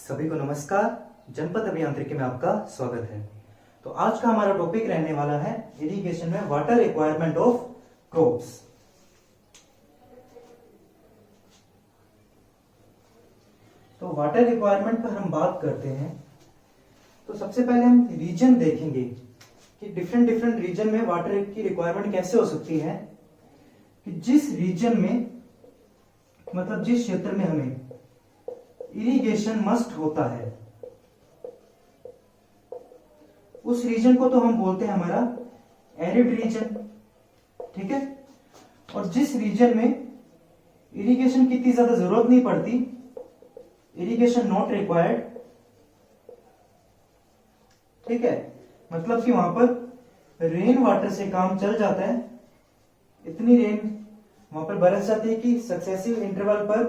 सभी को नमस्कार। जनपद अभियांत्रिकी में आपका स्वागत है। तो आज का हमारा टॉपिक रहने वाला है इरिगेशन में वाटर रिक्वायरमेंट ऑफ क्रॉप्स। तो वाटर रिक्वायरमेंट पर हम बात करते हैं तो सबसे पहले हम रीजन देखेंगे कि डिफरेंट डिफरेंट रीजन में वाटर की रिक्वायरमेंट कैसे हो सकती है। कि जिस रीजन में मतलब जिस क्षेत्र में हमें इरिगेशन मस्ट होता है उस रीजन को तो हम बोलते हैं हमारा एरिड रीजन, ठीक है। और जिस रीजन में इरिगेशन की इतनी ज्यादा जरूरत नहीं पड़ती, इरिगेशन नॉट रिक्वायर्ड, ठीक है, मतलब कि वहां पर रेन वाटर से काम चल जाता है, इतनी रेन वहां पर बरस जाती है कि सक्सेसिव इंटरवल पर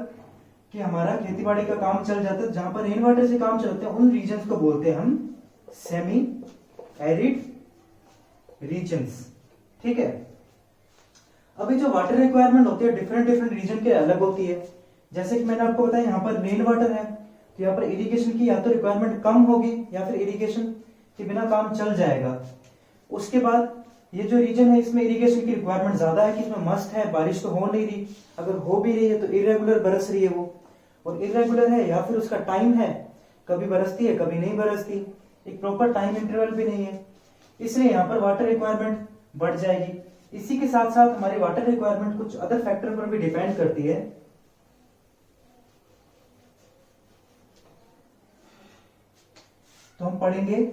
कि हमारा खेतीबाड़ी का काम चल जाता है। जहां पर रेन वाटर से काम चलते हैं उन रीजन्स को बोलते हैं हम सेमी एरिड रीजन्स, ठीक है। अभी जो वाटर रिक्वायरमेंट होती है डिफरेंट डिफरेंट रीजन के अलग होती है। जैसे कि मैंने आपको बताया यहाँ पर रेन वाटर है तो यहाँ पर इरिगेशन की या तो रिक्वायरमेंट कम होगी या फिर इरिगेशन के बिना काम चल जाएगा। उसके बाद ये जो रीजन है इसमें इरिगेशन की रिक्वायरमेंट ज्यादा है कि इसमें मस्ट है, बारिश तो हो नहीं रही, अगर हो भी रही है तो इरेगुलर बरस रही है वो, और इरेगुलर है या फिर उसका टाइम है, कभी बरसती है कभी नहीं बरसती, एक प्रॉपर टाइम इंटरवल भी नहीं है, इसलिए यहाँ पर वाटर रिक्वायरमेंट बढ़ जाएगी। इसी के साथ साथ हमारी वाटर रिक्वायरमेंट कुछ अदर फैक्टर पर भी डिपेंड करती है। तो हम पढ़ेंगे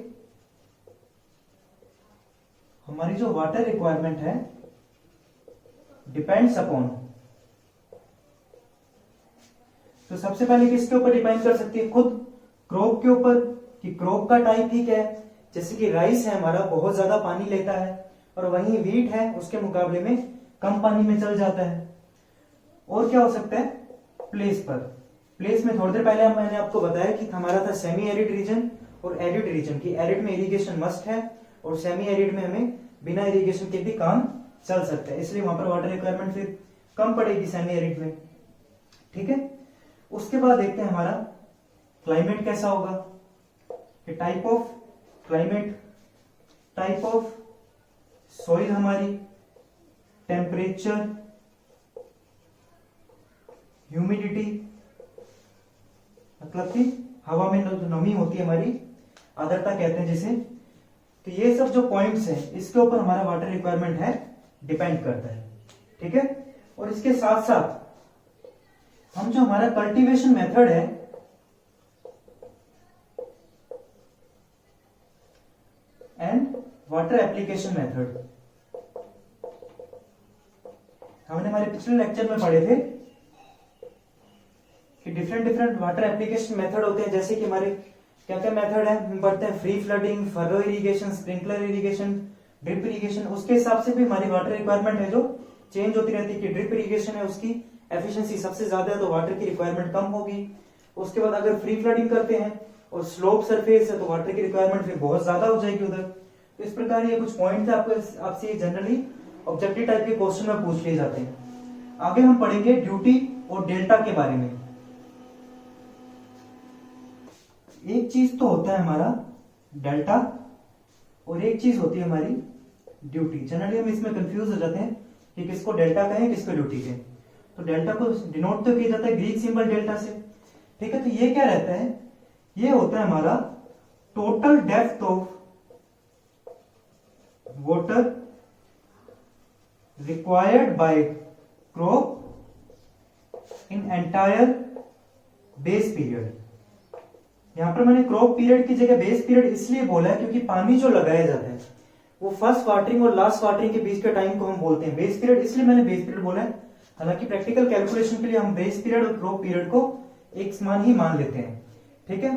हमारी जो वाटर रिक्वायरमेंट है डिपेंड्स अपॉन, तो सबसे पहले किसके ऊपर डिपेंड कर सकती है, खुद क्रॉप के ऊपर कि क्रॉप का टाइप ही क्या है। जैसे कि राइस है हमारा बहुत ज्यादा पानी लेता है और वहीं व्हीट है उसके मुकाबले में कम पानी में चल जाता है। और क्या हो सकता है, प्लेस पर, प्लेस में थोड़ी देर पहले मैंने आपको बताया कि हमारा था सेमी एरिड रीजन और एरिड रीजन की एरिड में इरिगेशन मस्ट है और सेमी एरिड में हमें बिना इरिगेशन के भी काम चल सकता है, इसलिए वहां पर वाटर रिक्वायरमेंट फिर कम पड़ेगी सेमी एरिड में, ठीक है। उसके बाद देखते हैं हमारा क्लाइमेट कैसा होगा, कि type of climate, type of soil, हमारी टेम्परेचर, ह्यूमिडिटी, मतलब कि हवा में जो नमी होती है हमारी, आर्द्रता कहते हैं जिसे। तो ये सब जो पॉइंट्स हैं इसके ऊपर हमारा वाटर रिक्वायरमेंट है डिपेंड करता है, ठीक है। और इसके साथ साथ हम जो हमारा कल्टीवेशन मेथड है एंड वाटर एप्लीकेशन मेथड, हमने हमारे पिछले लेक्चर में पढ़े थे कि different different water application method होते हैं। जैसे कि हमारे क्या क्या मेथड है, हम पढ़ते हैं free flooding, furrow irrigation, sprinkler irrigation, drip irrigation. उसके हिसाब से भी हमारी वाटर रिक्वायरमेंट है जो चेंज होती रहती है कि ड्रिप इरिगेशन है उसकी एफिशिएंसी सबसे ज्यादा है तो वाटर की रिक्वायरमेंट कम होगी। उसके बाद अगर फ्री फ्लडिंग करते हैं और स्लोप सरफेस है तो वाटर की रिक्वायरमेंट फिर बहुत ज्यादा हो जाएगी उधर। तो इस प्रकार ये कुछ पॉइंट है आपको आपसे जनरली ऑब्जेक्टिव टाइप के क्वेश्चन में पूछ लिए जाते हैं। आगे हम पढ़ेंगे ड्यूटी और डेल्टा के बारे में। एक चीज तो होता है हमारा डेल्टा और एक चीज होती है हमारी ड्यूटी। जनरली हम इसमें कंफ्यूज हो जाते हैं कि किसको डेल्टा कहें किसको ड्यूटी कहें। तो डेल्टा को डिनोट तो किया जाता है ग्रीक सिंबल डेल्टा से, ठीक है। तो ये क्या रहता है, ये होता है हमारा total depth of water required by crop in entire base period. यहां पर मैंने क्रॉप पीरियड की जगह बेस पीरियड इसलिए बोला है क्योंकि पानी जो लगाया जाता है वो फर्स्ट वाटरिंग और लास्ट वाटरिंग के बीच के टाइम को हम बोलते हैं बेस पीरियड, इसलिए मैंने बेस पीरियड बोला है। हालांकि प्रैक्टिकल कैलकुलेशन के लिए हम बेस पीरियड और क्रॉप पीरियड को एक समान ही मान लेते हैं, ठीक है।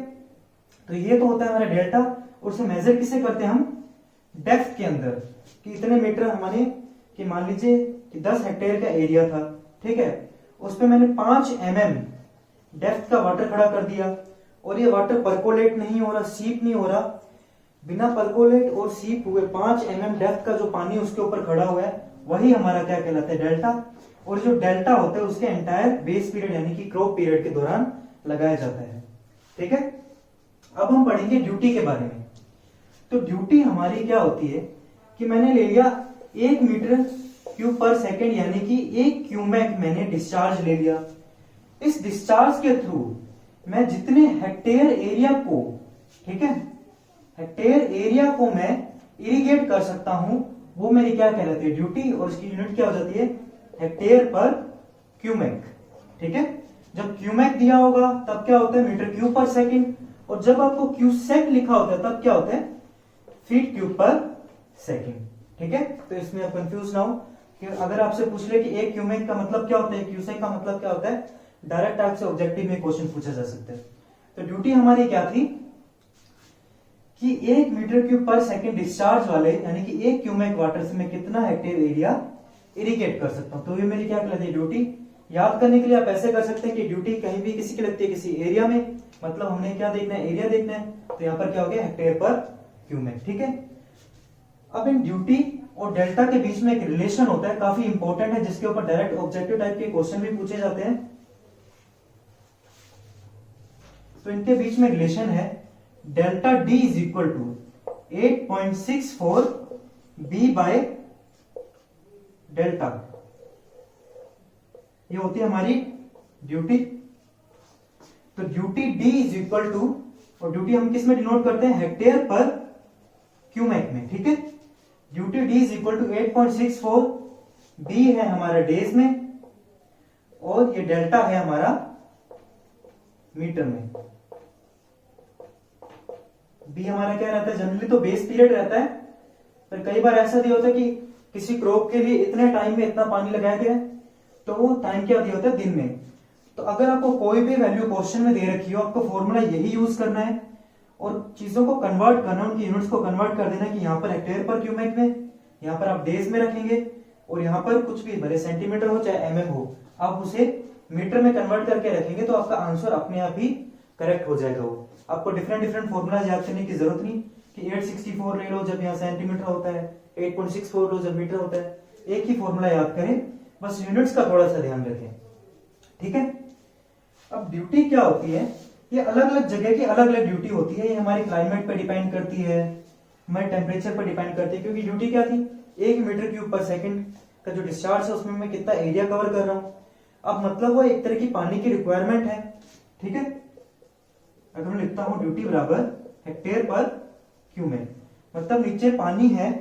तो ये तो होता है हमारा डेल्टा, और उसे मेजर किसे करते हैं हम, डेप्थ के अंदर, कि इतने मीटर हमारे, कि मान लीजिए कि 10 हेक्टेयर का एरिया था, ठीक है, उस पर मैंने 5 mm डेप्थ का वाटर खड़ा कर दिया और ये वाटर परकोलेट नहीं हो रहा, सीप नहीं हो रहा, बिना परकोलेट और सीप हुए 5 mm डेप्थ का जो पानी उसके ऊपर खड़ा हुआ है वही हमारा क्या कहलाता है, डेल्टा। और जो डेल्टा होता है उसके एंटायर बेस पीरियड यानी कि क्रॉप पीरियड के दौरान लगाया जाता है। ठीक है, अब हम पढ़ेंगे ड्यूटी के बारे में। तो ड्यूटी हमारी क्या होती है कि मैंने ले लिया 1 मीटर क्यूब पर सेकेंड, यानी कि 1 क्यूमेक मैंने डिस्चार्ज ले लिया। इस डिस्चार्ज के थ्रू मैं जितने हेक्टेयर एरिया को, ठीक है, हेक्टेयर एरिया को मैं इरिगेट कर सकता हूं, वो मेरी क्या कहलाती है, ड्यूटी। और इसकी यूनिट क्या हो जाती है, हेक्टेयर पर क्यूमेक। ठीक है, जब क्यूमेक दिया होगा तब क्या होता है, मीटर क्यूब पर सेकंड, और जब आपको क्यूसेक लिखा होता है तब क्या होता है, फीट क्यूब पर सेकंड। ठीक है, तो इसमें आप कंफ्यूज ना हो कि अगर आपसे पूछ ले कि एक क्यूमेक का मतलब क्या होता है, क्यूसेक का मतलब क्या होता है, डायरेक्ट आपसे ऑब्जेक्टिव में क्वेश्चन पूछा जा सकता है। तो ड्यूटी हमारी क्या थी कि 1 मीटर क्यूब पर सेकंड डिस्चार्ज वाले, यानी कि 1 क्यूमेक वाटर से मैं कितना हेक्टेयर एरिया इरिगेट कर सकता हूं। तो ये मेरी क्या कहलाती है, ड्यूटी। याद करने के लिए आप ऐसे कर सकते हैं कि ड्यूटी कहीं भी किसी की लगती है, किसी एरिया में, मतलब हमने क्या देखना है, एरिया देखना है, तो यहां पर क्या हो गया, हेक्टेयर पर क्यूमेक। ठीक है, अब इन ड्यूटी और डेल्टा के बीच में एक रिलेशन होता है, काफी इंपॉर्टेंट है, जिसके ऊपर डायरेक्ट ऑब्जेक्टिव टाइप के क्वेश्चन भी पूछे जाते हैं। तो इनके बीच में रिलेशन है, delta D is equal to 8.64 B by delta. ये होती है हमारी ड्यूटी। तो duty D is equal to, और ड्यूटी हम किस में डिनोट करते हैं, हेक्टेयर पर क्यूमेक में। ठीक है, duty D is equal to 8.64, B है हमारा डेज में, और ये डेल्टा है हमारा मीटर में। बी हमारा क्या रहता है, जनरली तो बेस पीरियड रहता है, पर कई बार ऐसा दिया होता है कि किसी क्रॉप के लिए इतने टाइम में इतना पानी लगाया गया है, तो वो टाइम क्या दिया होता है, दिन में। तो अगर आपको कोई भी वैल्यू क्वेश्चन में दे रखी हो, आपको फॉर्मूला यही यूज करना है और चीजों को कन्वर्ट करना, उनकी यूनिट्स को कन्वर्ट कर देना कि यहाँ पर हेक्टेयर पर क्यूमेक में, यहाँ पर आप डेज में रखेंगे, और यहाँ पर कुछ भी भले सेंटीमीटर हो चाहे एमएम हो, आप उसे मीटर में कन्वर्ट करके रखेंगे, तो आपका आंसर अपने आप ही करेक्ट हो जाएगा। वो आपको डिफरेंट फॉर्मूला याद करने की जरूरत नहीं कि 864 ले लो जब यहाँ सेंटीमीटर होता है, 8.64 लो जब मीटर होता है, एक ही फॉर्मूला याद करें, बस यूनिट्स का थोड़ा सा ध्यान रखें। ठीक है, अब ड्यूटी क्या होती है, ये अलग अलग जगह की अलग अलग ड्यूटी होती है। ये हमारे क्लाइमेट पर डिपेंड करती है, हमारे टेम्परेचर पर डिपेंड करती है, क्योंकि ड्यूटी क्या थी, 1 मीटर क्यूब पर सेकंड का जो डिस्चार्ज है उसमें मैं कितना एरिया कवर कर रहा हूं। अब मतलब वो एक तरह की पानी की रिक्वायरमेंट है। ठीक है, अगर मैं लिखता हूं ड्यूटी बराबर हेक्टेयर पर क्यूमेक, मतलब नीचे पानी है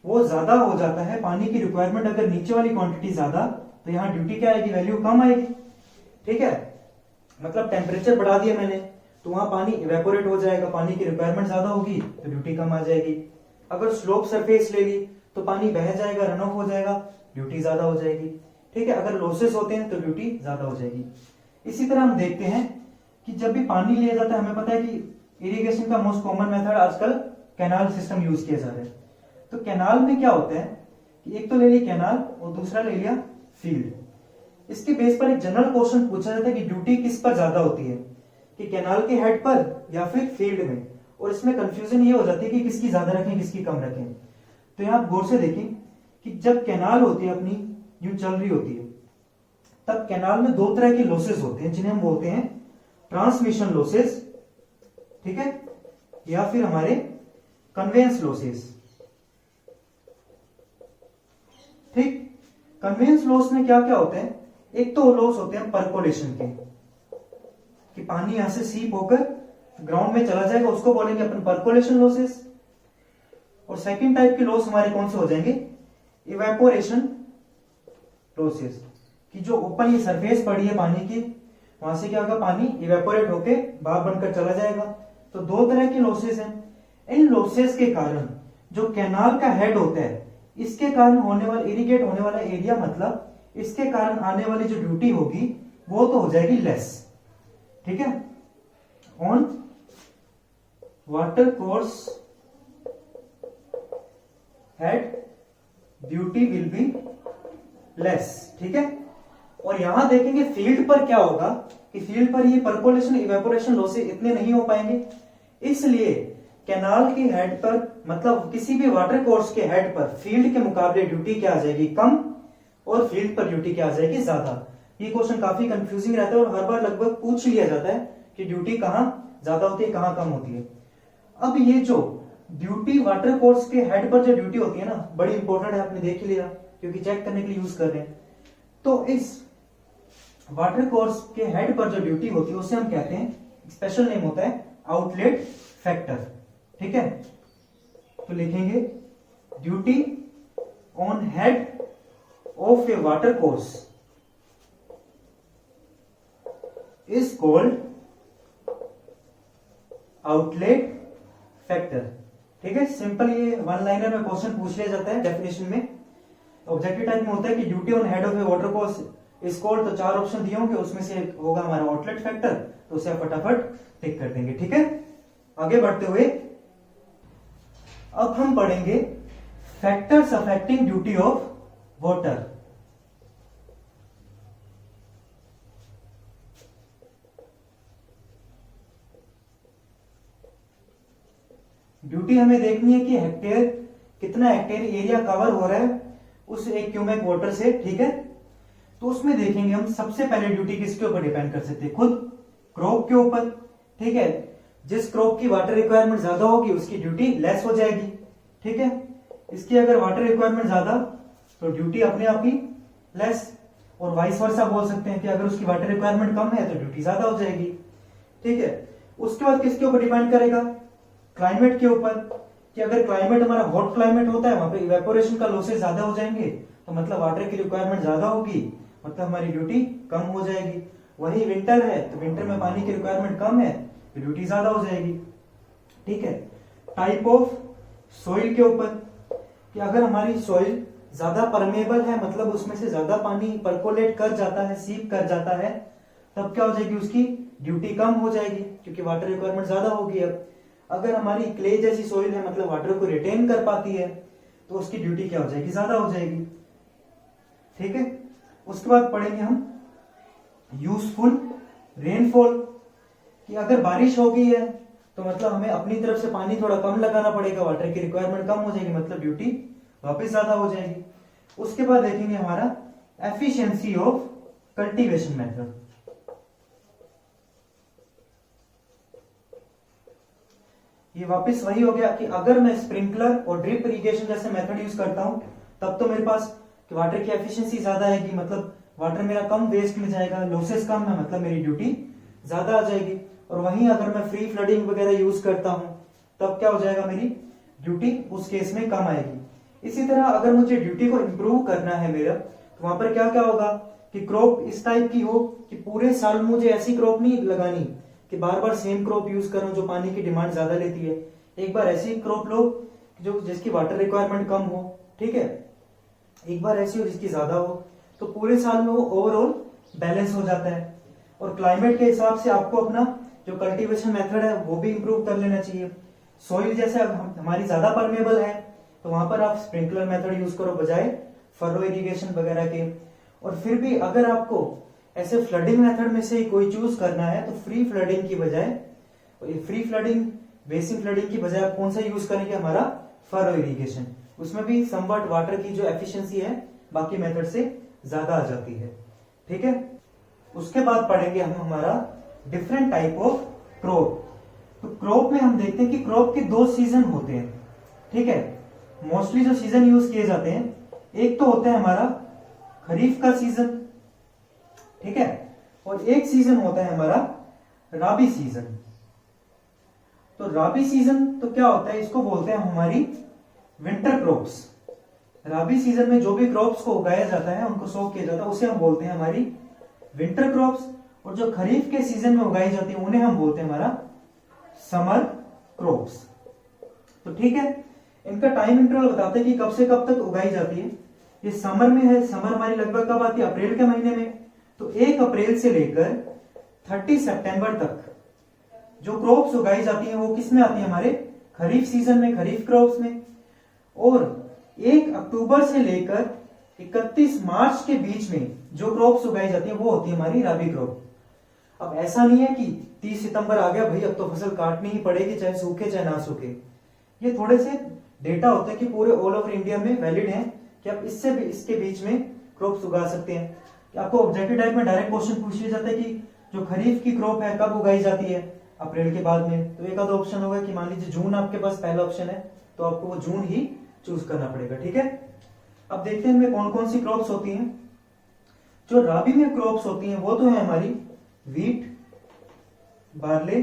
वो ज्यादा हो जाता है, पानी की रिक्वायरमेंट अगर नीचे वाली क्वांटिटी ज्यादा, तो यहाँ ड्यूटी क्या आएगी, वैल्यू कम आएगी। ठीक है, मतलब टेम्परेचर बढ़ा दिया मैंने, तो वहां पानी इवेपोरेट हो जाएगा, पानी की रिक्वायरमेंट ज्यादा होगी तो ड्यूटी कम आ जाएगी। अगर स्लोप सरफेस ले ली तो पानी बह जाएगा, रन ऑफ हो जाएगा, ड्यूटी ज्यादा हो जाएगी। ठीक है, अगर लॉसेस होते हैं तो ड्यूटी ज्यादा हो जाएगी। इसी तरह हम देखते हैं कि जब भी पानी लिया जाता है, हमें पता है कि इरिगेशन का मोस्ट कॉमन मेथड आजकल कैनाल सिस्टम यूज किया जा रहा है। तो कैनाल में क्या होता है कि एक तो ले लिया कैनाल और दूसरा ले लिया फील्ड। इसके बेस पर एक जनरल क्वेश्चन पूछा जाता है कि ड्यूटी किस पर ज्यादा होती है, कि कैनाल के हेड पर या फिर फील्ड में, और इसमें कंफ्यूजन ये हो जाती है कि किसकी ज्यादा रखें किसकी कम रखें। तो यहां गौर से देखें कि जब कैनाल होती है अपनी यूं चल रही होती है, तब कैनाल में 2 तरह के लॉसेस होते हैं, जिन्हें हम बोलते हैं ट्रांसमिशन लॉसेस, ठीक है, या फिर हमारे कन्वेंस लॉसेस। ठीक, कन्वेंस लॉस में क्या क्या होते हैं, एक तो लॉस होते हैं परकोलेशन के, कि पानी यहां से सीप होकर ग्राउंड में चला जाएगा, उसको बोलेंगे अपन परकोलेशन लॉसेस। और सेकंड टाइप के लॉस हमारे कौन से हो जाएंगे, इवेपोरेशन लॉसेस, कि जो ऊपर ये सरफेस पड़ी है पानी की, वहां से क्या होगा, पानी इवेपोरेट होके भाप बनकर चला जाएगा। तो 2 तरह के लॉसेस हैं। इन लॉसेस के कारण जो कैनाल का हेड होता है, इसके कारण होने वाला इरिगेट होने वाला एरिया, मतलब इसके कारण आने वाली जो ड्यूटी होगी वो तो हो जाएगी लेस। ठीक है, on water course head duty will be less. ठीक है, और यहां देखेंगे फील्ड पर क्या होगा, कि फील्ड पर ये परकोलेशन इवेपोरेशन लॉसेस इतने नहीं हो पाएंगे, इसलिए कैनाल के हेड पर, मतलब किसी भी वाटर कोर्स के हेड पर फील्ड के मुकाबले ड्यूटी क्या आ जाएगी, कम, और फील्ड पर ड्यूटी क्या आ जाएगी, ज्यादा। ये क्वेश्चन काफी कंफ्यूजिंग रहता है और हर बार लगभग पूछ लिया जाता है कि ड्यूटी कहां ज्यादा होती है, कहाँ कम होती है। अब ये जो ड्यूटी वाटर कोर्स के हेड पर जो ड्यूटी होती है ना, बड़ी इंपॉर्टेंट है, आपने देख ही लिया क्योंकि चेक करने के लिए यूज कर रहे हैं। तो इस वाटर कोर्स के हेड पर जो ड्यूटी होती है उसे हम कहते हैं, स्पेशल नेम होता है आउटलेट फैक्टर। ठीक है, तो लिखेंगे duty on head of A water course is called outlet factor. ठीक है, सिंपल ये वन लाइनर में क्वेश्चन पूछ लिया जाता है डेफिनेशन में। ऑब्जेक्टिव टाइप में होता है कि duty on head of A water course is called, तो 4 ऑप्शन दिए होंगे, उसमें से एक होगा हमारा आउटलेट फैक्टर, तो उसे आप फटाफट टिक कर देंगे। ठीक है, आगे बढ़ते हुए अब हम पढ़ेंगे factors affecting duty of water. Duty हमें देखनी है कि हेक्टेयर, कितना हेक्टेयर एरिया कवर हो रहा है उस 1 क्यूमेक वाटर से। ठीक है, तो उसमें देखेंगे हम सबसे पहले ड्यूटी किसके ऊपर डिपेंड कर सकते हैं, खुद क्रॉप के ऊपर। ठीक है, जिस क्रॉप की वाटर रिक्वायरमेंट ज्यादा होगी उसकी ड्यूटी लेस हो जाएगी। ठीक है, इसकी अगर वाटर रिक्वायरमेंट ज्यादा तो ड्यूटी अपने आप ही लेस, और वाइस वर्सा बोल सकते हैं कि अगर उसकी वाटर रिक्वायरमेंट कम है तो ड्यूटी ज्यादा हो जाएगी। ठीक है, उसके बाद किसके ऊपर डिपेंड करेगा, क्लाइमेट के ऊपर, कि अगर क्लाइमेट हमारा हॉट क्लाइमेट होता है वहां पे इवेपोरेशन का लॉसेस ज्यादा हो जाएंगे, तो मतलब वाटर की रिक्वायरमेंट ज्यादा होगी, मतलब हमारी ड्यूटी कम हो जाएगी। वही विंटर है तो विंटर में पानी की रिक्वायरमेंट कम है तो ड्यूटी ज्यादा हो जाएगी। ठीक है, टाइप ऑफ सॉइल के ऊपर, कि अगर हमारी सॉइल ज्यादा परमेबल है, मतलब उसमें से ज्यादा पानी परकोलेट कर जाता है, सीप कर जाता है, तब क्या हो जाएगी, उसकी ड्यूटी कम हो जाएगी क्योंकि वाटर रिक्वायरमेंट ज्यादा होगी। अब अगर हमारी क्ले जैसी सॉइल है, मतलब वाटर को रिटेन कर पाती है, तो उसकी ड्यूटी क्या हो जाएगी, ज्यादा हो जाएगी। ठीक है, उसके बाद पढ़ेंगे हम यूजफुल रेनफॉल, कि अगर बारिश हो गई है तो मतलब हमें अपनी तरफ से पानी थोड़ा कम लगाना पड़ेगा, वाटर की रिक्वायरमेंट कम हो जाएगी, मतलब ड्यूटी वापस ज्यादा हो जाएगी। उसके बाद देखेंगे हमारा एफिशिएंसी ऑफ कल्टीवेशन मेथड। ये वापस वही हो गया कि अगर मैं स्प्रिंकलर और ड्रिप इरिगेशन जैसे मेथड यूज करता हूं तब तो मेरे पास वाटर की एफिशिएंसी ज्यादा आएगी, मतलब वाटर मेरा कम वेस्ट में जाएगा, लॉसेस कम है, मतलब मेरी ड्यूटी ज्यादा आ जाएगी। और वहीं अगर मैं फ्री फ्लडिंग वगैरह यूज करता हूं तब क्या हो जाएगा, मेरी ड्यूटी उस केस में कम आएगी। इसी तरह अगर मुझे ड्यूटी को इंप्रूव करना है मेरा, तो वहां पर क्या क्या होगा कि क्रॉप इस टाइप की हो कि पूरे साल मुझे ऐसी क्रॉप नहीं लगानी कि बार बार सेम क्रॉप यूज करूं जो पानी की डिमांड ज्यादा लेती है। एक बार ऐसी क्रॉप लो जो जिसकी वाटर रिक्वायरमेंट कम हो, ठीक है, एक बार ऐसी हो जिसकी ज्यादा हो, तो पूरे साल में वो ओवरऑल बैलेंस हो जाता है। और क्लाइमेट के हिसाब से आपको अपना जो कल्टीवेशन मेथड है वो भी इंप्रूव कर लेना चाहिए। सॉइल जैसे हमारी ज्यादा परमेबल है तो वहां पर आप स्प्रिंकलर मेथड यूज करो बजाय फरो इरिगेशन वगैरह के। और फिर भी अगर आपको ऐसे फ्लडिंग मेथड में से कोई चूज करना है तो फ्री फ्लडिंग की बजाय, फ्री फ्लडिंग बेसिक फ्लडिंग की बजाय आप कौन सा यूज करेंगे, हमारा फरो इरिगेशन। उसमें भी समवट वाटर की जो एफिशिएंसी है बाकी मेथड से ज्यादा आ जाती है। ठीक है, उसके बाद पढ़ेंगे हम हमारा डिफरेंट टाइप ऑफ क्रॉप। तो क्रॉप में हम देखते हैं कि क्रॉप के 2 सीजन होते हैं। ठीक है, मोस्टली जो सीजन यूज किए जाते हैं, एक तो होता है हमारा खरीफ का सीजन, ठीक है, और एक सीजन होता है हमारा राबी सीजन। तो राबी सीजन तो क्या होता है, इसको बोलते हैं हमारी विंटर क्रॉप्स। राबी सीजन में जो भी क्रॉप्स को उगाया जाता है, उनको सो किया जाता है, उसे हम बोलते हैं हमारी विंटर क्रॉप्स। और जो खरीफ के सीजन में उगाई जाती है उन्हें हम बोलते हैं हमारा समर क्रॉप्स। तो ठीक है, इनका टाइम इंटरवल बताते हैं कि कब से कब तक उगाई जाती है। ये समर में है, समर हमारी लगभग कब आती है, अप्रैल के महीने में। तो 1 अप्रैल से लेकर 30 सितंबर तक जो क्रॉप्स उगाई जाती हैं वो किस में आती है, हमारे खरीफ सीजन में, खरीफ क्रॉप्स में। और 1 अक्टूबर से लेकर 31 मार्च के बीच में जो क्रॉप्स उगाई जाती है वो होती है हमारी राबी क्रॉप। अब ऐसा नहीं है कि 30 सितंबर आ गया भाई अब तो फसल काटनी ही पड़ेगी, चाहे सूखे चाहे ना सूखे। ये थोड़े से डेटा होते हैं कि पूरे ऑल ओवर इंडिया में वैलिड है कि आप इससे भी इसके बीच में क्रॉप्स उगा सकते हैं। कि आपको ऑब्जेक्टिव टाइप में डायरेक्ट क्वेश्चन पूछ लिया जाता है कि जो खरीफ की क्रॉप है कब उगाई जाती है। अप्रैल के बाद में, तो एक आधा ऑप्शन होगा कि मान लीजिए जून आपके पास पहला ऑप्शन है तो आपको वो जून ही चूज करना पड़ेगा। ठीक है, अब देखते हैं इनमें कौन कौन सी क्रॉप्स होती हैं। जो राबी में क्रॉप्स होती हैं वो तो है हमारी वीट, बार्ले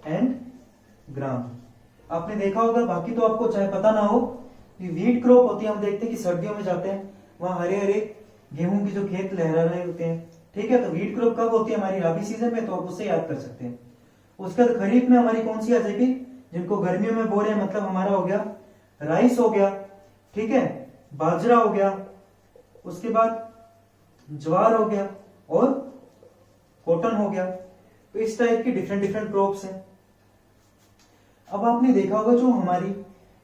एंड ग्राम। आपने देखा होगा, बाकी तो आपको चाहे पता ना हो, कि वीट क्रॉप होती है, हम देखते हैं कि सर्दियों में जाते हैं वहां हरे हरे गेहूं के जो खेत लहरा रहे होते हैं। ठीक है, तो वीट क्रॉप कब होती है हमारी राबी सीजन में, तो आप उससे याद कर सकते हैं। उसके बाद खरीफ में हमारी कौन सी आ जाएगी, जिनको गर्मियों में बो रहे हैं, मतलब हमारा हो गया राइस हो गया, ठीक है, बाजरा हो गया, उसके बाद ज्वार हो गया और कॉटन हो गया। तो इस टाइप की डिफरेंट डिफरेंट क्रॉप्स हैं। अब आपने देखा होगा जो हमारी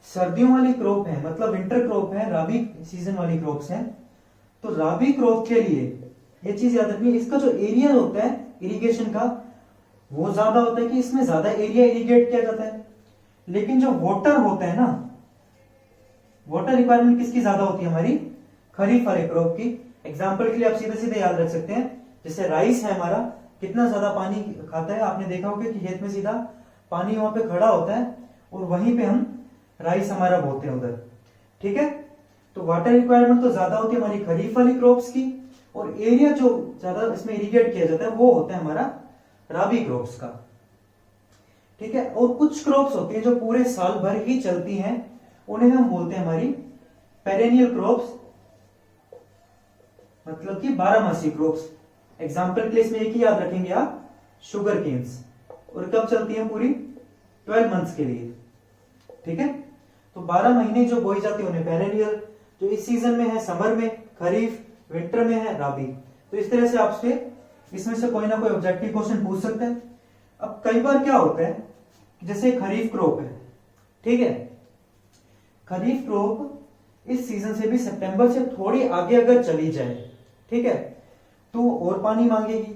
सर्दियों वाली क्रॉप है, मतलब विंटर क्रॉप है, राबी सीजन वाली क्रॉप्स हैं, तो राबी क्रॉप के लिए ये चीज याद रखनी है, इसका जो एरिया होता है इरिगेशन का वो ज्यादा होता है, कि इसमें ज्यादा एरिया इरिगेट किया जाता है। लेकिन जो वाटर होता है ना, वाटर रिक्वायरमेंट किसकी ज्यादा होती है, हमारी खरीफ वाले क्रॉप की। एग्जाम्पल के लिए आप सीधे सीधे याद रख सकते हैं, जैसे राइस है हमारा, कितना ज्यादा पानी खाता है। आपने देखा होगा कि खेत में सीधा पानी वहां पे खड़ा होता है और वहीं पे हम राइस हमारा बोते हैं उधर। ठीक है, तो वाटर रिक्वायरमेंट तो ज्यादा होती है हमारी खरीफ वाली क्रॉप्स की, और एरिया जो ज्यादा इसमें इरिगेट किया जाता है वो होता है हमारा राबी क्रॉप्स का। ठीक है, और कुछ क्रॉप्स होती हैं जो पूरे साल भर ही चलती हैं, उन्हें हम बोलते हैं हमारी पेरेनियल क्रॉप्स, मतलब कि 12 मासी क्रॉप्स। एग्जाम्पल के लिए इसमें एक ही याद रखेंगे आप, शुगर केन्स, और कब चलती हैं, पूरी 12 मंथ्स के लिए। ठीक है, तो 12 महीने जो बोई जाती है उन्हें पेरेनियल, जो इस सीजन में है समर में खरीफ, विंटर में है राबी। तो इस तरह से आपसे इसमें से कोई ना कोई ऑब्जेक्टिव क्वेश्चन पूछ सकते हैं। अब कई बार क्या होता है, जैसे खरीफ क्रॉप है, ठीक है, खरीफ क्रॉप इस सीजन से भी सितंबर से थोड़ी आगे अगर चली जाए, ठीक है, तो और पानी मांगेगी,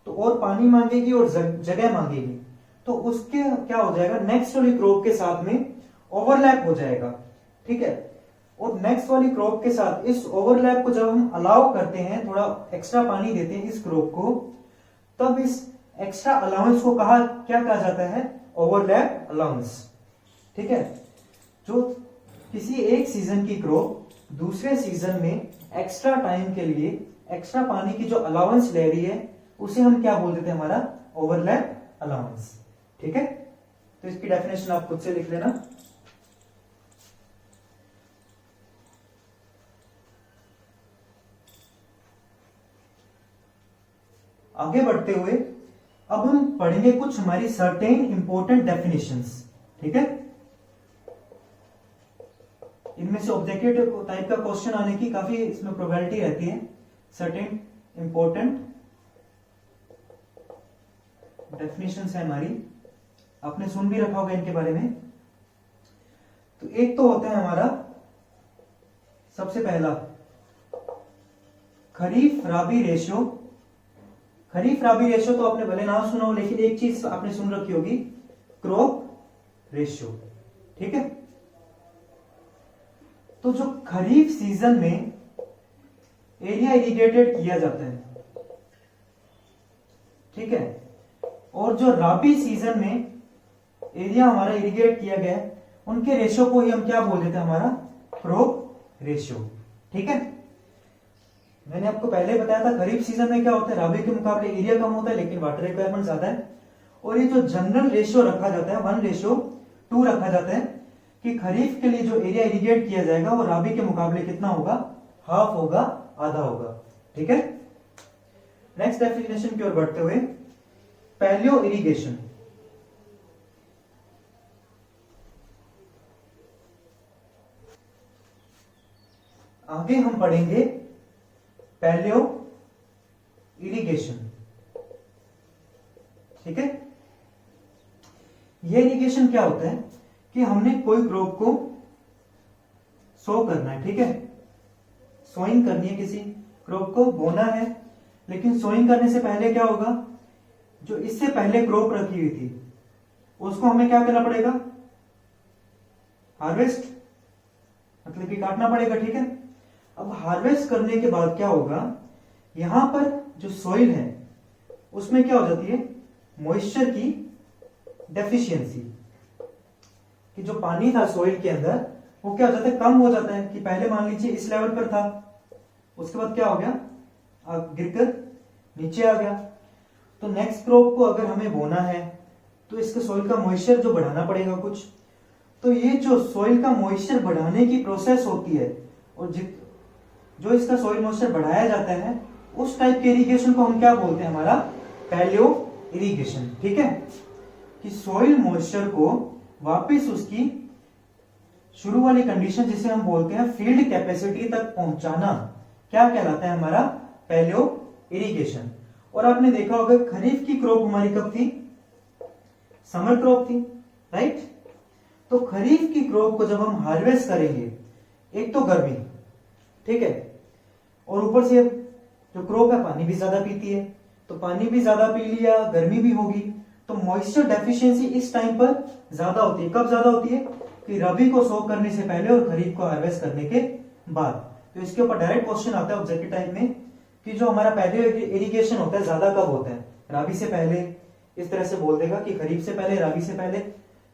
तो और पानी मांगेगी और जगह मांगेगी, तो उसके क्या हो जाएगा, नेक्स्ट वाली क्रॉप के साथ में ओवरलैप हो जाएगा। ठीक है, और नेक्स्ट वाली क्रॉप के साथ इस ओवरलैप को जब हम अलाउ करते हैं, थोड़ा एक्स्ट्रा पानी देते हैं इस क्रॉप को, तब इस एक्स्ट्रा अलाउंस को क्या कहा जाता है, ओवरलैप अलाउंस। ठीक है, जो किसी एक सीजन की क्रॉप दूसरे सीजन में एक्स्ट्रा टाइम के लिए एक्स्ट्रा पानी की जो अलाउंस ले रही है, उसे हम क्या बोल देते हैं, हमारा ओवरलैप अलाउंस। ठीक है, तो इसकी डेफिनेशन आप खुद से लिख लेना। आगे बढ़ते हुए अब हम पढ़ेंगे कुछ हमारी सर्टेन इंपॉर्टेंट डेफिनेशंस। ठीक है, इनमें से ऑब्जेक्टिव टाइप का क्वेश्चन आने की काफी इसमें प्रोबेबिलिटी रहती है। सर्टेन इंपॉर्टेंट डेफिनेशंस है हमारी, आपने सुन भी रखा होगा इनके बारे में। तो एक तो होता है हमारा सबसे पहला खरीफ राबी रेशियो। खरीफ राबी रेशियो तो आपने भले ना सुना हो, लेकिन एक चीज आपने सुन रखी होगी, क्रॉप रेशियो। ठीक है, तो जो खरीफ सीजन में एरिया इरिगेटेड किया जाता है, ठीक है, और जो राबी सीजन में एरिया हमारा इरिगेट किया गया है, उनके रेशियो को ही हम क्या बोल देते हैं, हमारा क्रॉप रेशियो। ठीक है, मैंने आपको पहले बताया था खरीफ सीजन में क्या होता है, राबी के मुकाबले एरिया कम होता है लेकिन वाटर रिक्वायरमेंट ज्यादा है। और ये जो जनरल रेशियो रखा जाता है 1:2 रखा जाता है, कि खरीफ के लिए जो एरिया इरिगेट किया जाएगा वो राबी के मुकाबले कितना होगा, हाफ होगा, आधा होगा। ठीक है, नेक्स्ट डेफिनेशन की ओर बढ़ते हुए, पैलियो इरिगेशन। आगे हम पढ़ेंगे पैलियो इरिगेशन। ठीक है, यह इरिगेशन क्या होता है कि हमने कोई क्रॉप को सो करना है। ठीक है, सोइंग करनी है, किसी क्रॉप को बोना है, लेकिन सोइंग करने से पहले क्या होगा, जो इससे पहले क्रॉप रखी हुई थी उसको हमें क्या करना पड़ेगा, हार्वेस्ट, मतलब कि काटना पड़ेगा। ठीक है, अब हार्वेस्ट करने के बाद क्या होगा, यहां पर जो सॉइल है उसमें क्या हो जाती है, मॉइस्चर की डेफिशिएंसी, कि जो पानी था सोइल के अंदर वो क्या हो जाता है, कम हो जाता है। कि पहले मान लीजिए इस लेवल पर था, उसके बाद क्या हो गया, गिरकर नीचे आ गया। तो नेक्स्ट क्रॉप को अगर हमें बोना है तो इसके सोइल का मॉइस्चर जो बढ़ाना पड़ेगा कुछ। तो ये जो सोइल का मॉइस्चर बढ़ाने की प्रोसेस होती है, और जो इसका सोइल मॉइस्चर बढ़ाया जाता है, उस टाइप के इरिगेशन को हम क्या बोलते हैं, हमारा पैलियो इरिगेशन। ठीक है, कि सोइल मॉइस्चर को वापस उसकी शुरू वाली कंडीशन जिसे हम बोलते हैं फील्ड कैपेसिटी तक पहुंचाना, क्या कहलाता है, हमारा पैलियो इरिगेशन। और आपने देखा होगा खरीफ की क्रॉप हमारी कब थी, समर क्रॉप थी, राइट। तो खरीफ की क्रॉप को जब हम हार्वेस्ट करेंगे, एक तो गर्मी, ठीक है, और ऊपर से जो क्रॉप है पानी भी ज्यादा पीती है, तो पानी भी ज्यादा पी लिया, गर्मी भी होगी, तो मॉइस्चर डेफिशिएंसी इस टाइम पर ज्यादा होती है। कब ज्यादा होती है, कि रबी को सो करने से पहले और खरीफ को हार्वेस्ट करने के बाद। तो इसके ऊपर डायरेक्ट क्वेश्चन आता है ऑब्जेक्टिव टाइप में, कि जो हमारा पहले इरिगेशन होता है ज्यादा कब होता है, रबी से पहले, इस तरह से बोल देगा कि खरीफ से पहले, रबी से पहले,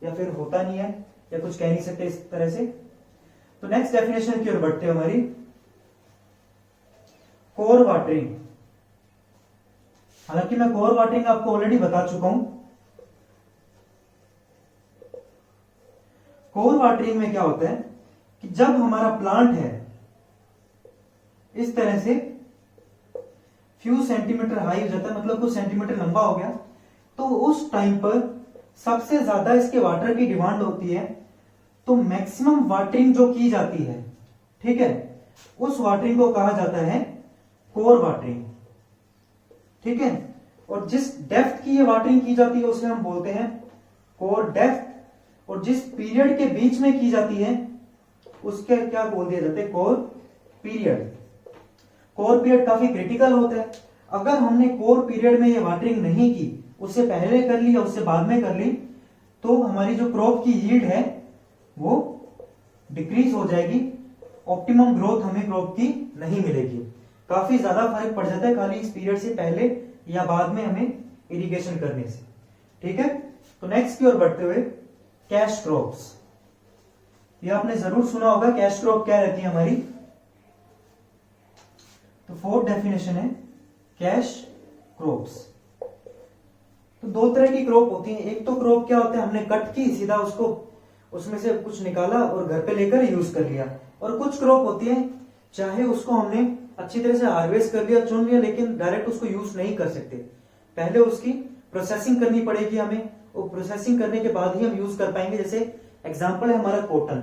या फिर होता नहीं है, या कुछ कह नहीं सकते इस तरह से। तो नेक्स्ट डेफिनेशन की ओर बढ़ते हैं हमारी, कोर वाटरिंग। हालांकि मैं कोर वाटरिंग आपको ऑलरेडी बता चुका हूं। कोर वाटरिंग में क्या होता है कि जब हमारा प्लांट है इस तरह से फ्यू सेंटीमीटर हाई हो जाता है, मतलब कुछ सेंटीमीटर लंबा हो गया, तो उस टाइम पर सबसे ज्यादा इसके वाटर की डिमांड होती है। तो मैक्सिमम वाटरिंग जो की जाती है, ठीक है, उस वाटरिंग को कहा जाता है कोर वाटरिंग। ठीक है, और जिस डेप्थ की ये वाटरिंग की जाती है उसे हम बोलते हैं कोर डेप्थ, और जिस पीरियड के बीच में की जाती है उसके क्या बोल दिया जाता है, कोर पीरियड। कोर पीरियड काफी क्रिटिकल होता है। अगर हमने कोर पीरियड में ये वाटरिंग नहीं की, उससे पहले कर ली या उससे बाद में कर ली, तो हमारी जो क्रॉप की यील्ड है वो डिक्रीज हो जाएगी, ऑप्टिमम ग्रोथ हमें क्रॉप की नहीं मिलेगी। काफी ज्यादा फर्क पड़ जाता है खाली इस पीरियड से पहले या बाद में हमें इरिगेशन करने से। ठीक है, तो नेक्स्ट की ओर बढ़ते हुए कैश क्रॉप्स। ये आपने जरूर सुना होगा, कैश क्रॉप क्या रहती है हमारी। तो फोर्थ डेफिनेशन है कैश क्रॉप्स। तो दो तरह की क्रॉप होती है। एक तो क्रॉप क्या होता है, हमने कट की सीधा उसको, उसमें से कुछ निकाला और घर पे लेकर यूज कर लिया। और कुछ क्रॉप होती है चाहे उसको हमने अच्छी तरह से हार्वेस्ट कर लिया, चुन लिया, लेकिन डायरेक्ट उसको यूज नहीं कर सकते, पहले उसकी प्रोसेसिंग करनी पड़ेगी हमें, और प्रोसेसिंग करने के बाद ही हम यूज कर पाएंगे। जैसे एग्जांपल है हमारा कॉटन।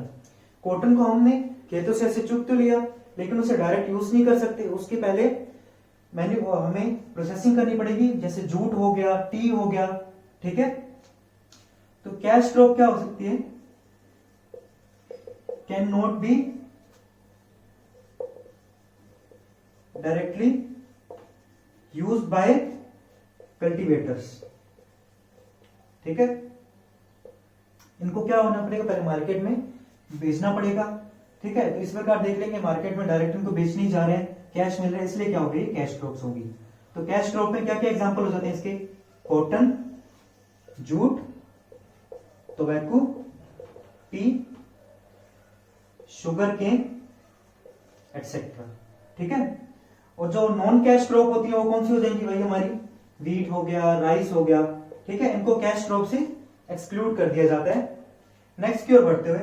कॉटन को हमने खेतों से ऐसे चुग तो लिया, लेकिन उसे डायरेक्ट यूज नहीं कर सकते, उसके पहले हमें प्रोसेसिंग करनी पड़ेगी। जैसे जूट हो गया, टी हो गया। ठीक है, तो कैश क्रॉप क्या हो सकती है, can not be directly used by cultivators. ठीक है, इनको क्या होना पड़ेगा, पहले मार्केट में बेचना पड़ेगा। ठीक है, तो इस प्रकार देख लेंगे मार्केट में डायरेक्ट इनको बेच नहीं जा रहे हैं, कैश मिल रहा है, इसलिए क्या होगी, कैश क्रॉप्स होगी। तो कैश क्रॉप में क्या क्या एग्जांपल हो जाते हैं इसके, cotton, jute, tobacco, tea, sugarcane etcetera. ठीक है, और जो नॉन कैश क्रॉप होती है वो कौन सी हो जाएंगी भाई, हमारी वीट हो गया, राइस हो गया। ठीक है, इनको कैश क्रॉप से एक्सक्लूड कर दिया जाता है। नेक्स्ट की ओर बढ़ते हुए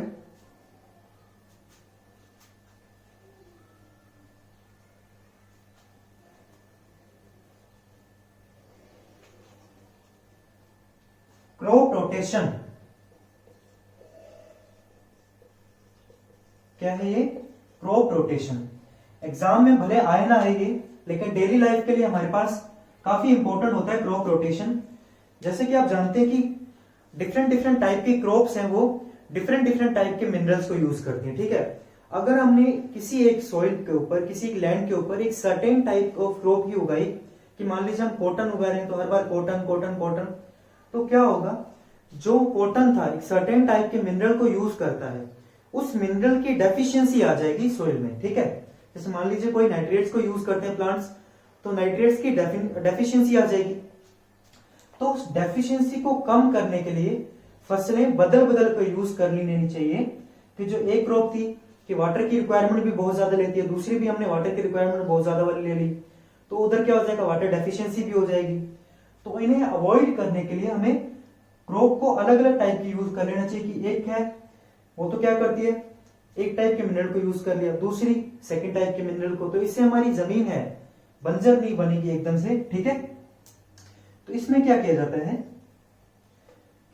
क्रॉप रोटेशन। क्या है ये, क्रॉप रोटेशन। एग्जाम में भले आए ना आए ये, लेकिन डेली लाइफ के लिए हमारे पास काफी इंपॉर्टेंट होता है क्रॉप रोटेशन। जैसे कि आप जानते हैं कि डिफरेंट डिफरेंट टाइप की क्रॉप्स हैं, वो डिफरेंट डिफरेंट टाइप के मिनरल्स को यूज करती हैं। ठीक है, अगर हमने किसी एक सॉइल के ऊपर, किसी एक लैंड के ऊपर एक सर्टेन टाइप ऑफ क्रॉप ही उगाई, कि मान लीजिए हम कॉटन उगा रहे हैं, तो हर बार कॉटन कॉटन कॉटन, तो क्या होगा, जो कॉटन था एक सर्टेन टाइप के मिनरल को यूज करता है, उस मिनरल की डेफिशिएंसी आ जाएगी सॉइल में। ठीक है, जैसे मान लीजिए कोई नाइट्रेट्स को यूज करते हैं प्लांट्स, तो नाइट्रेट्स की डेफिशिएंसी आ जाएगी। तो उस डेफिशिएंसी को कम करने के लिए फसलें बदल बदल कर यूज कर लेनी चाहिए। कि जो एक क्रॉप थी कि वाटर की रिक्वायरमेंट भी बहुत ज्यादा लेती है, दूसरी भी हमने वाटर की रिक्वायरमेंट बहुत ज्यादा वाली ले ली, तो उधर क्या हो जाएगा, वाटर डेफिशिएंसी भी हो जाएगी। तो इन्हें अवॉइड करने के लिए हमें क्रॉप को अलग अलग टाइप की यूज कर लेना चाहिए। कि एक है वो तो क्या करती है, एक टाइप के मिनरल को यूज कर लिया, दूसरी सेकंड टाइप के मिनरल को, तो इससे हमारी जमीन है बंजर नहीं बनेगी एकदम से। ठीक है, तो इसमें क्या किया जाता है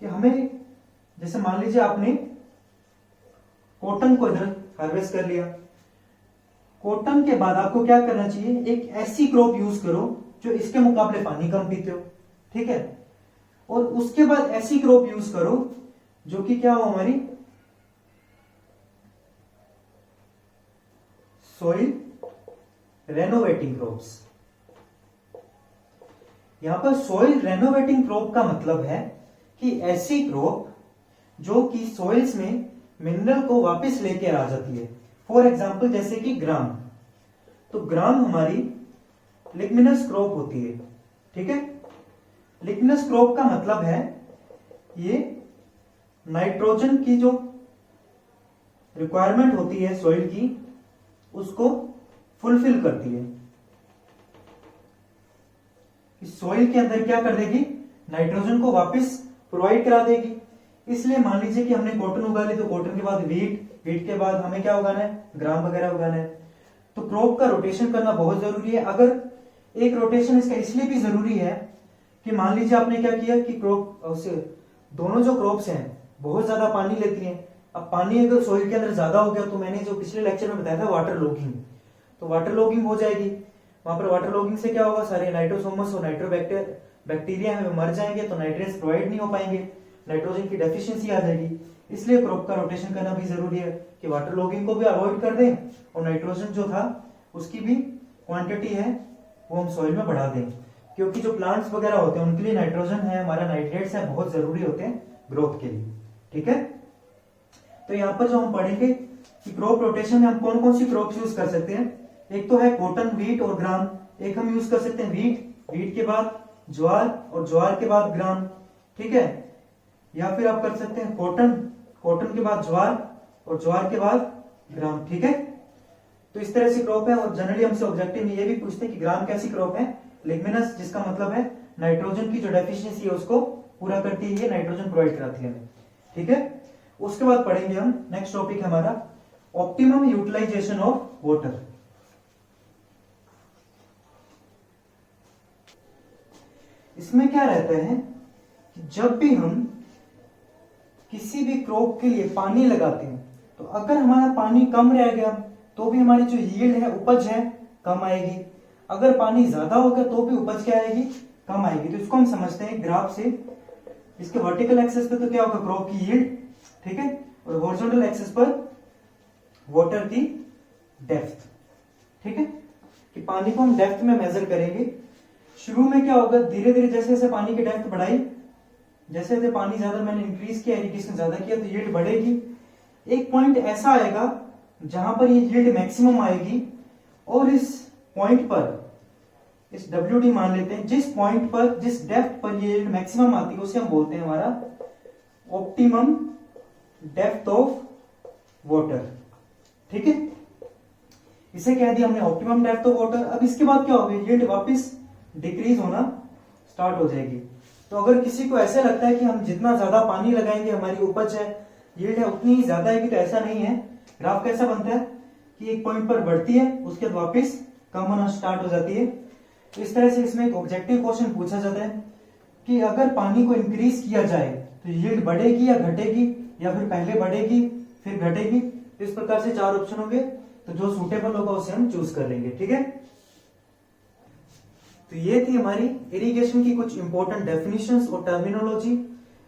कि हमें, जैसे मान लीजिए आपने कॉटन को इधर हार्वेस्ट कर लिया, कॉटन के बाद आपको क्या करना चाहिए, एक ऐसी क्रॉप यूज करो जो इसके मुकाबले पानी कम पीते हो। ठीक है, और उसके बाद ऐसी क्रॉप यूज करो जो कि क्या हो, हमारी सॉइल रेनोवेटिंग क्रॉप्स। यहां पर सॉइल रेनोवेटिंग क्रॉप का मतलब है कि ऐसी क्रॉप जो कि सॉइल्स में मिनरल को वापस लेके आ जाती है। फॉर एग्जांपल जैसे कि ग्राम, तो ग्राम हमारी लिग्निनस क्रॉप होती है। ठीक है, लिग्निनस क्रॉप का मतलब है ये नाइट्रोजन की जो रिक्वायरमेंट होती है सॉइल की उसको फुलफिल करती है। सॉइल के अंदर क्या कर देगी, नाइट्रोजन को वापस प्रोवाइड करा देगी। इसलिए मान लीजिए कि हमने कॉटन उगा ली, तो कॉटन के बाद वीट के बाद हमें क्या उगाना है, ग्राम वगैरह उगाना है। तो क्रॉप का रोटेशन करना बहुत जरूरी है। अगर एक रोटेशन इसका इसलिए भी जरूरी है कि मान लीजिए आपने क्या किया कि क्रॉप दोनों जो क्रॉप्स हैं बहुत ज्यादा पानी लेती हैं। अब पानी अगर सॉइल के अंदर ज्यादा हो गया तो मैंने जो पिछले लेक्चर में बताया था वाटर लॉगिंग, तो वाटर लॉगिंग हो जाएगी। वहां पर वाटर लॉगिंग से क्या होगा, सारे नाइट्रोसोमस और बैक्टीरिया है मर जाएंगे, तो नाइट्रेट्स प्रोवाइड नहीं हो पाएंगे, नाइट्रोजन की डेफिशिएंसी आ जाएगी। इसलिए क्रॉप का रोटेशन करना भी जरूरी है कि वाटर लॉगिंग को भी अवॉइड कर दें और नाइट्रोजन जो था उसकी भी क्वांटिटी है वो हम सॉइल में बढ़ा दें, क्योंकि जो प्लांट्स वगैरह होते हैं उनके लिए नाइट्रोजन है, हमारा नाइट्रेट्स है, बहुत जरूरी होते हैं ग्रोथ के लिए। ठीक है, तो यहाँ पर जो हम पढ़ेंगे कि क्रॉप रोटेशन में हम कौन कौन सी क्रॉप यूज कर सकते हैं। एक तो है कॉटन, वीट और ग्राम। एक हम यूज कर सकते हैं वीट के बाद ज्वार और ज्वार के बाद ग्राम। ठीक है, या फिर आप कर सकते हैं कॉटन के बाद ज्वार और ज्वार के बाद ग्राम। ठीक है, तो इस तरह से क्रॉप है। और जनरली हमसे ऑब्जेक्टिव में ये भी पूछते हैं कि ग्राम कैसी क्रॉप है, लिग्निनस, जिसका मतलब है नाइट्रोजन की जो डेफिशिएंसी है उसको पूरा करती है, नाइट्रोजन प्रोवाइड कराती है। ठीक है, उसके बाद पढ़ेंगे हम, नेक्स्ट टॉपिक है हमारा ऑप्टिमम यूटिलाइजेशन ऑफ वाटर। इसमें क्या रहता है कि जब भी हम किसी भी क्रॉप के लिए पानी लगाते हैं तो अगर हमारा पानी कम रह गया तो भी हमारी जो यील्ड है, उपज है, कम आएगी। अगर पानी ज्यादा हो गया तो भी उपज क्या आएगी, कम आएगी। तो इसको हम समझते हैं ग्राफ से। इसके वर्टिकल एक्सेस पे तो क्या होगा, क्रॉप की यील्ड। ठीक है, और हॉरिजॉन्टल एक्सेस पर वाटर की डेप्थ। ठीक है, कि पानी को हम डेप्थ में मेजर करेंगे। शुरू में क्या होगा, धीरे धीरे जैसे जैसे पानी की डेप्थ बढ़ाई, जैसे जैसे पानी ज्यादा मैंने इंक्रीज किया, इरिगेशन ज्यादा किया, तो यील्ड बढ़ेगी। एक पॉइंट ऐसा आएगा जहां पर ये यील्ड मैक्सिमम आएगी, और इस पॉइंट पर, इस WD मान लेते हैं, जिस पॉइंट पर, जिस डेप्थ पर ये यील्ड मैक्सिमम आती है उसे हम बोलते हैं हमारा ऑप्टिमम डेप्थ ऑफ वाटर। ठीक है, इसे कह दिया हमने ऑप्टिमम डेप्थ ऑफ वाटर। अब इसके बाद क्या होगा, यील्ड वापस डिक्रीज होना स्टार्ट हो जाएगी। तो अगर किसी को ऐसा लगता है कि हम जितना ज्यादा पानी लगाएंगे हमारी उपज है, यील्ड है, उतनी ही ज्यादा आएगी, तो ऐसा नहीं है। ग्राफ कैसा बनता है कि एक पॉइंट पर बढ़ती है, उसके बाद वापस कम होना स्टार्ट हो जाती है। तो इस तरह से इसमें एक ऑब्जेक्टिव क्वेश्चन पूछा जाता है कि अगर पानी को इंक्रीज किया जाए तो यील्ड बढ़ेगी या घटेगी, या फिर पहले बढ़ेगी फिर घटेगी। इस प्रकार से 4 ऑप्शन होंगे, तो जो सूटेबल होगा उसे हम चूज कर लेंगे। ठीक है, तो ये थी हमारी इरिगेशन की कुछ इंपॉर्टेंट डेफिनेशंस और टर्मिनोलॉजी।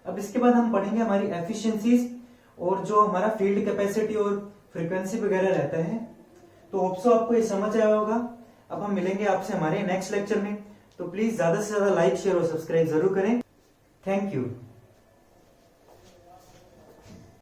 अब इसके बाद हम पढ़ेंगे हमारी एफिशिएंसीज और जो हमारा फील्ड कैपेसिटी और फ्रीक्वेंसी वगैरह रहता है। तो होप्सो आपको ये समझ आया होगा। अब हम मिलेंगे आपसे हमारे नेक्स्ट लेक्चर में। तो प्लीज ज्यादा से ज्यादा लाइक, शेयर और सब्सक्राइब जरूर करें। Thank you.